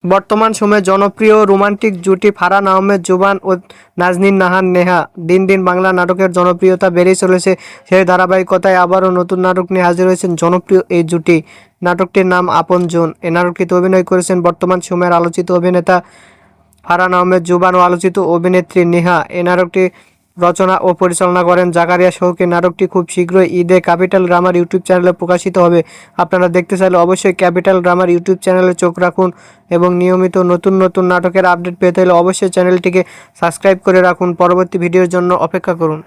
বর্তমান সময়ে জনপ্রিয় রোমান্টিক জুটি ফারহান আহমেদ জুবান ও নাজনীন নাহার নেহা। দিন দিন বাংলা নাটকের জনপ্রিয়তা বেড়েই চলেছে। সেই ধারাবাহিকতায় আবারও নতুন নাটক নিয়ে হাজির হয়েছেন জনপ্রিয় এই জুটি। নাটকটির নাম আপনজন। এই নাটকটিতে অভিনয় করেছেন বর্তমান সময়ের আলোচিত অভিনেতা ফারহান আহমেদ জুবান ও আলোচিত অভিনেত্রী নেহা। এই নাটকটি রচনা ও পরিচালনা করেন জাকারিয়া শৌকী। নাটকটি খুব শীঘ্রই ঈদে ক্যাপিটাল ড্রামার ইউটিউব চ্যানেলে প্রকাশিত হবে। আপনারা দেখতে চাইলে অবশ্যই ক্যাপিটাল ড্রামার ইউটিউব চ্যানেলে চোখ রাখুন এবং নিয়মিত নতুন নতুন নাটকের আপডেট পেতে হলে অবশ্যই চ্যানেলটিকে সাবস্ক্রাইব করে রাখুন। পরবর্তী ভিডিওর জন্য অপেক্ষা করুন।